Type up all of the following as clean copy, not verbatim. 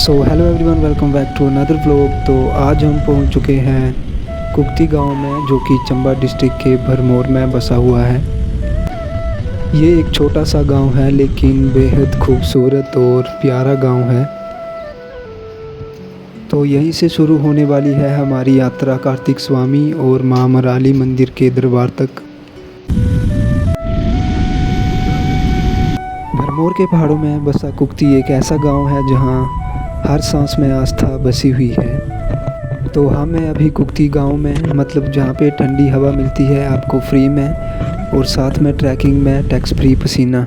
So hello everyone, welcome back to another vlog. तो आज हम पहुंच चुके हैं कुक्ति गांव में, जो कि चंबा डिस्ट्रिक्ट के भरमौर में बसा हुआ है। ये एक छोटा सा गांव है, लेकिन बेहद खूबसूरत और प्यारा गांव है। तो यहीं से शुरू होने वाली है हमारी यात्रा कार्तिक स्वामी और माँ मराली मंदिर के दरबार तक। भरमौर के पहाड़ों में बसा कुक्ति एक ऐसा गांव है जहां हर सांस में आस्था बसी हुई है। तो हमें अभी कुक्ति गांव में, मतलब जहां पे ठंडी हवा मिलती है आपको फ्री में, और साथ में ट्रैकिंग में टैक्स फ्री पसीना।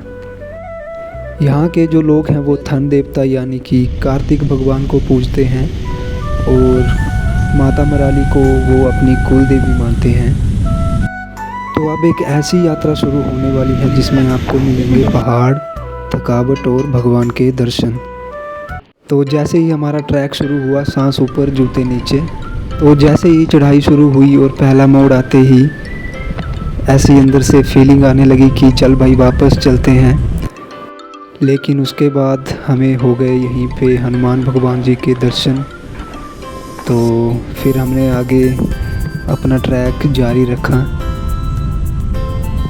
यहाँ के जो लोग हैं वो धन देवता यानी कि कार्तिक भगवान को पूजते हैं और माता मराली को वो अपनी कुल देवी मानते हैं। तो अब एक ऐसी यात्रा शुरू होने वाली है जिसमें आपको मिलेंगे पहाड़, थकावट और भगवान के दर्शन। तो जैसे ही हमारा ट्रैक शुरू हुआ, सांस ऊपर जूते नीचे, तो जैसे ही चढ़ाई शुरू हुई और पहला मोड़ आते ही ऐसी अंदर से फीलिंग आने लगी कि चल भाई वापस चलते हैं। लेकिन उसके बाद हमें हो गए यहीं पे हनुमान भगवान जी के दर्शन। तो फिर हमने आगे अपना ट्रैक जारी रखा।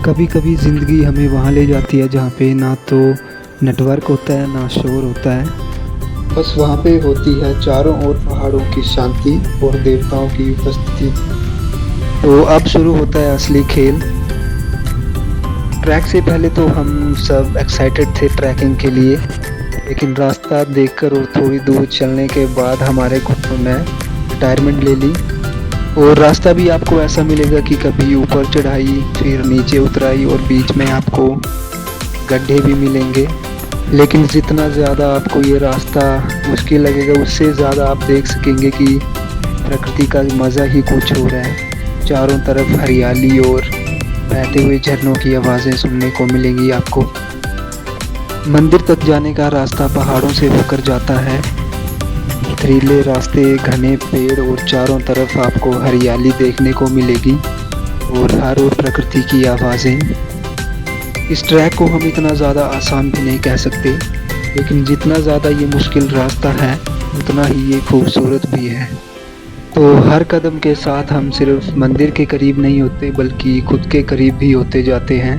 कभी कभी ज़िंदगी हमें वहाँ ले जाती है जहाँ पे ना तो नेटवर्क होता है ना शोर होता है, बस वहाँ पे होती है चारों ओर पहाड़ों की शांति और देवताओं की उपस्थिति। तो अब शुरू होता है असली खेल। ट्रैक से पहले तो हम सब एक्साइटेड थे ट्रैकिंग के लिए, लेकिन रास्ता देखकर और थोड़ी दूर चलने के बाद हमारे घुटनों ने रिटायरमेंट ले ली। और रास्ता भी आपको ऐसा मिलेगा कि कभी ऊपर चढ़ाई, फिर नीचे उतराई और बीच में आपको गड्ढे भी मिलेंगे। लेकिन जितना ज़्यादा आपको ये रास्ता मुश्किल लगेगा, उससे ज़्यादा आप देख सकेंगे कि प्रकृति का मज़ा ही कुछ हो रहा है। चारों तरफ हरियाली और बहते हुए झरनों की आवाज़ें सुनने को मिलेंगी आपको। मंदिर तक जाने का रास्ता पहाड़ों से होकर जाता है। पथरीले रास्ते, घने पेड़ और चारों तरफ आपको हरियाली देखने को मिलेगी और हर ओर प्रकृति की आवाज़ें। इस ट्रैक को हम इतना ज़्यादा आसान भी नहीं कह सकते, लेकिन जितना ज़्यादा ये मुश्किल रास्ता है उतना ही ये खूबसूरत भी है। तो हर कदम के साथ हम सिर्फ मंदिर के करीब नहीं होते, बल्कि खुद के करीब भी होते जाते हैं।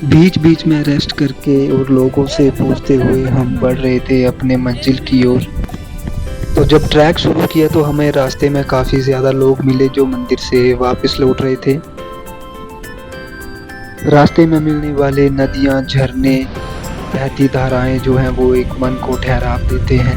बीच बीच में रेस्ट करके और लोगों से पूछते हुए हम बढ़ रहे थे अपने मंजिल की ओर। तो जब ट्रैक शुरू किया तो हमें रास्ते में काफ़ी ज़्यादा लोग मिले जो मंदिर से वापस लौट रहे थे। रास्ते में मिलने वाले नदियाँ, झरने, बहती धाराएं जो हैं वो एक मन को ठहराव देते हैं।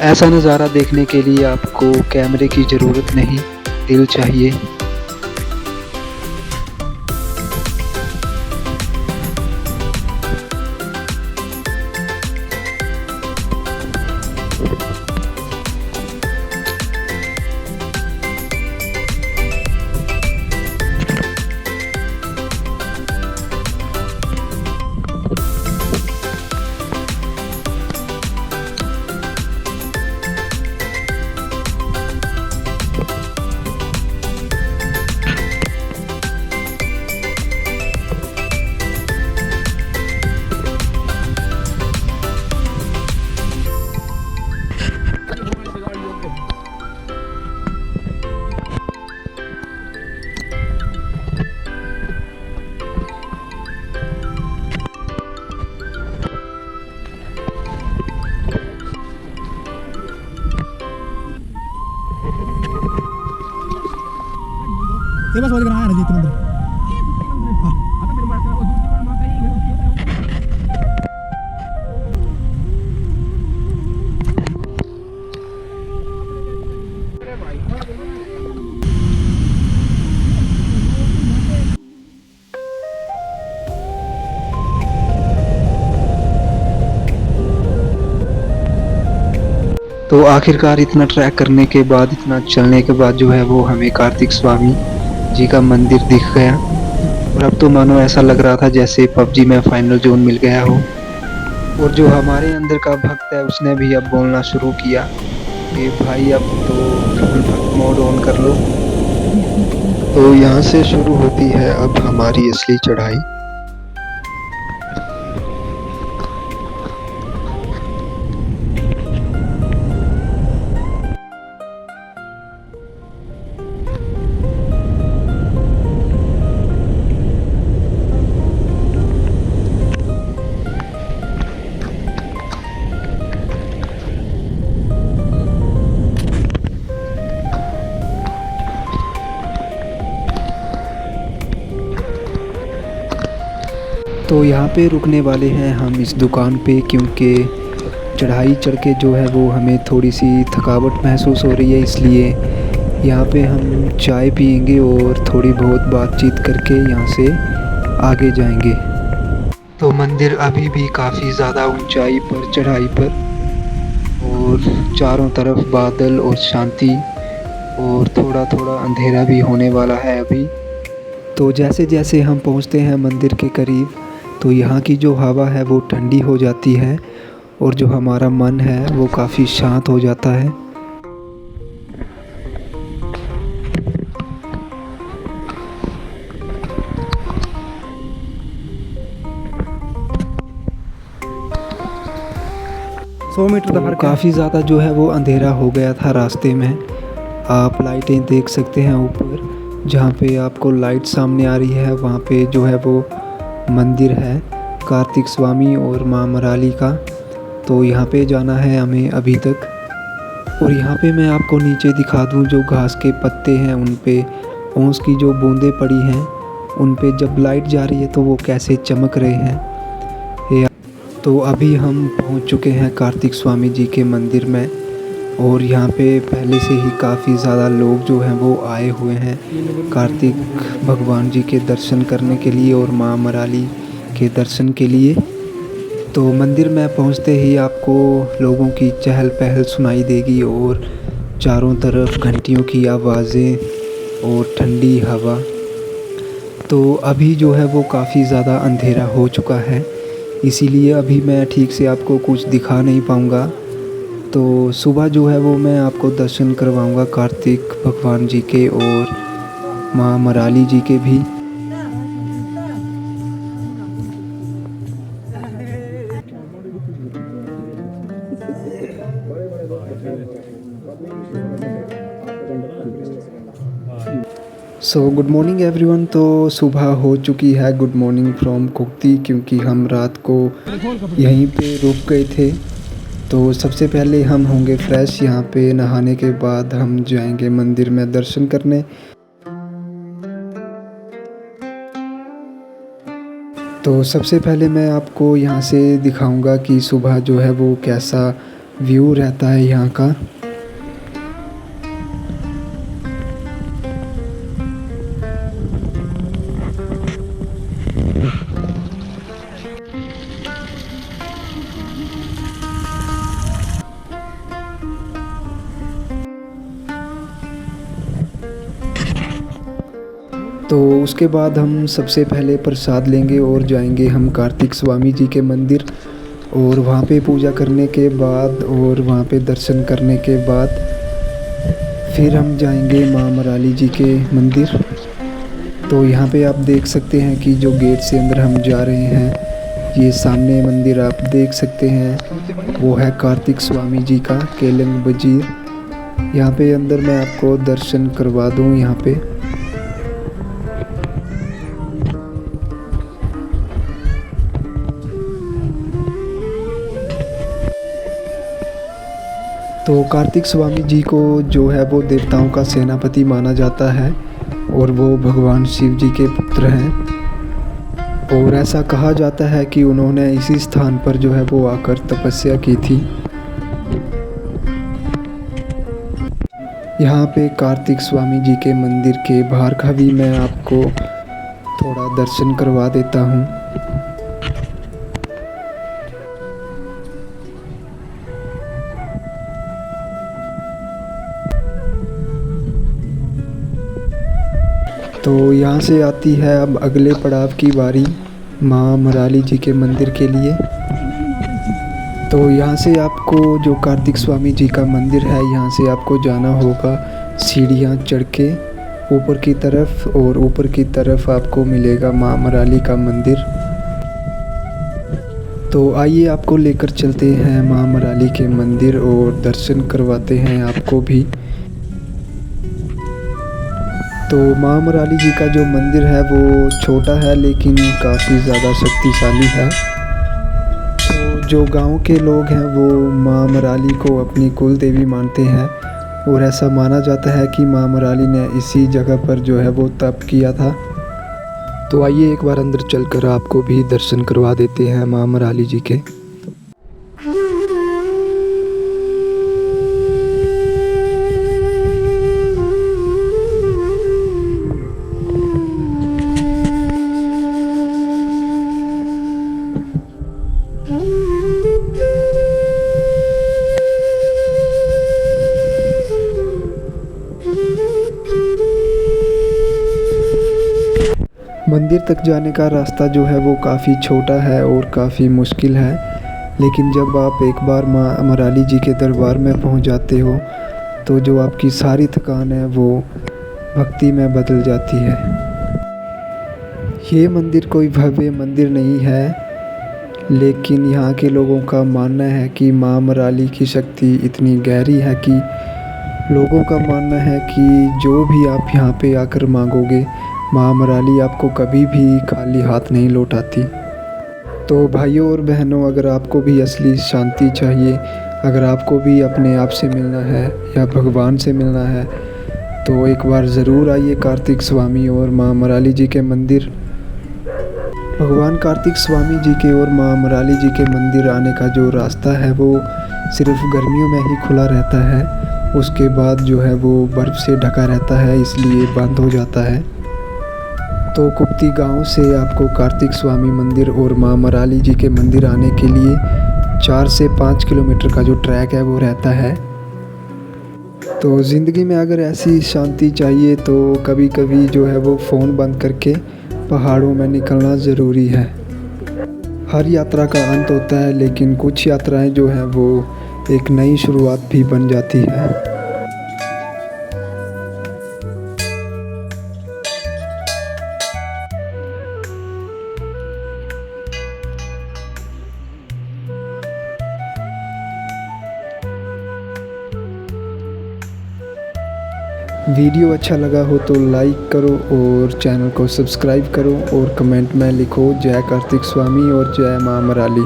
ऐसा नज़ारा देखने के लिए आपको कैमरे की ज़रूरत नहीं, दिल चाहिए। Mas boleh kena air di teman-teman. तो आखिरकार इतना ट्रैक करने के बाद, इतना चलने के बाद जो है वो हमें कार्तिक स्वामी जी का मंदिर दिख गया। और अब तो मानो ऐसा लग रहा था जैसे पबजी में फाइनल जोन मिल गया हो। और जो हमारे अंदर का भक्त है उसने भी अब बोलना शुरू किया कि भाई अब तो फुल भक्त मोड ऑन कर लो। तो यहाँ से शुरू होती है अब हमारी असली चढ़ाई। तो यहाँ पे रुकने वाले हैं हम इस दुकान पे, क्योंकि चढ़ाई चढ़ के जो है वो हमें थोड़ी सी थकावट महसूस हो रही है, इसलिए यहाँ पे हम चाय पियेंगे और थोड़ी बहुत बातचीत करके यहाँ से आगे जाएंगे। तो मंदिर अभी भी काफ़ी ज़्यादा ऊंचाई पर, चढ़ाई पर, और चारों तरफ बादल और शांति, और थोड़ा थोड़ा अंधेरा भी होने वाला है अभी। तो जैसे जैसे हम पहुँचते हैं मंदिर के करीब, तो यहाँ की जो हवा है वो ठंडी हो जाती है और जो हमारा मन है वो काफ़ी शांत हो जाता है। तो काफ़ी ज़्यादा जो है वो अंधेरा हो गया था रास्ते में। आप लाइटें देख सकते हैं ऊपर, जहाँ पे आपको लाइट सामने आ रही है वहाँ पे जो है वो मंदिर है कार्तिक स्वामी और माँ मराली का। तो यहाँ पे जाना है हमें अभी तक। और यहाँ पे मैं आपको नीचे दिखा दूँ, जो घास के पत्ते हैं उन पे ओस की जो बूंदें पड़ी हैं, उन पे जब लाइट जा रही है तो वो कैसे चमक रहे हैं। तो अभी हम पहुँच चुके हैं कार्तिक स्वामी जी के मंदिर में, और यहाँ पे पहले से ही काफ़ी ज़्यादा लोग जो हैं वो आए हुए हैं कार्तिक भगवान जी के दर्शन करने के लिए और माँ मराली के दर्शन के लिए। तो मंदिर में पहुँचते ही आपको लोगों की चहल पहल सुनाई देगी और चारों तरफ घंटियों की आवाज़ें और ठंडी हवा। तो अभी जो है वो काफ़ी ज़्यादा अंधेरा हो चुका है, इसीलिए अभी मैं ठीक से आपको कुछ दिखा नहीं पाऊँगा। तो सुबह जो है वो मैं आपको दर्शन करवाऊँगा कार्तिक भगवान जी के और माँ मराली जी के भी। So good morning everyone. तो सुबह हो चुकी है, गुड मॉर्निंग फ्रॉम कुक्ति, क्योंकि हम रात को यहीं पे रुक गए थे। तो सबसे पहले हम होंगे फ्रेश, यहाँ पे नहाने के बाद हम जाएंगे मंदिर में दर्शन करने। तो सबसे पहले मैं आपको यहाँ से दिखाऊंगा कि सुबह जो है वो कैसा व्यू रहता है यहाँ का। तो उसके बाद हम सबसे पहले प्रसाद लेंगे और जाएंगे हम कार्तिक स्वामी जी के मंदिर, और वहाँ पे पूजा करने के बाद और वहाँ पे दर्शन करने के बाद फिर हम जाएंगे माँ मराली जी के मंदिर। तो यहाँ पे आप देख सकते हैं कि जो गेट से अंदर हम जा रहे हैं, ये सामने मंदिर आप देख सकते हैं, वो है कार्तिक स्वामी जी का केलंग वजीर। यहाँ पे अंदर मैं आपको दर्शन करवा दूँ यहाँ पे। तो कार्तिक स्वामी जी को जो है वो देवताओं का सेनापति माना जाता है और वो भगवान शिव जी के पुत्र हैं। और ऐसा कहा जाता है कि उन्होंने इसी स्थान पर जो है वो आकर तपस्या की थी। यहाँ पे कार्तिक स्वामी जी के मंदिर के बाहर का भी मैं आपको थोड़ा दर्शन करवा देता हूँ। तो यहाँ से आती है अब अगले पड़ाव की बारी माँ मराली जी के मंदिर के लिए। तो यहाँ से आपको जो कार्तिक स्वामी जी का मंदिर है, यहाँ से आपको जाना होगा सीढ़ियाँ चढ़ के ऊपर की तरफ, और ऊपर की तरफ आपको मिलेगा माँ मराली का मंदिर। तो आइए आपको लेकर चलते हैं माँ मराली के मंदिर और दर्शन करवाते हैं आपको भी। तो माँ मराली जी का जो मंदिर है वो छोटा है लेकिन काफ़ी ज़्यादा शक्तिशाली है। तो जो गांव के लोग हैं वो माँ मराली को अपनी कुल देवी मानते हैं, और ऐसा माना जाता है कि माँ मराली ने इसी जगह पर जो है वो तप किया था। तो आइए एक बार अंदर चलकर आपको भी दर्शन करवा देते हैं माँ मराली जी के। मंदिर तक जाने का रास्ता जो है वो काफ़ी छोटा है और काफ़ी मुश्किल है, लेकिन जब आप एक बार माँ मराली जी के दरबार में पहुंच जाते हो तो जो आपकी सारी थकान है वो भक्ति में बदल जाती है। ये मंदिर कोई भव्य मंदिर नहीं है, लेकिन यहाँ के लोगों का मानना है कि माँ मराली की शक्ति इतनी गहरी है कि लोगों का मानना है कि जो भी आप यहाँ पे आकर मांगोगे, माँ मराली आपको कभी भी खाली हाथ नहीं लौटाती। तो भाइयों और बहनों, अगर आपको भी असली शांति चाहिए, अगर आपको भी अपने आप से मिलना है या भगवान से मिलना है, तो एक बार ज़रूर आइए कार्तिक स्वामी और माँ मराली जी के मंदिर। भगवान कार्तिक स्वामी जी के और माँ मराली जी के मंदिर आने का जो रास्ता है वो सिर्फ गर्मियों में ही खुला रहता है, उसके बाद जो है वो बर्फ़ से ढका रहता है, इसलिए बंद हो जाता है। तो कुप्ती गांव से आपको कार्तिक स्वामी मंदिर और माँ मराली जी के मंदिर आने के लिए 4 से 5 किलोमीटर का जो ट्रैक है वो रहता है। तो ज़िंदगी में अगर ऐसी शांति चाहिए तो कभी कभी जो है वो फ़ोन बंद करके पहाड़ों में निकलना ज़रूरी है। हर यात्रा का अंत होता है, लेकिन कुछ यात्राएं जो हैं वो एक नई शुरुआत भी बन जाती है। वीडियो अच्छा लगा हो तो लाइक करो और चैनल को सब्सक्राइब करो, और कमेंट में लिखो जय कार्तिक स्वामी और जय माँ मराली।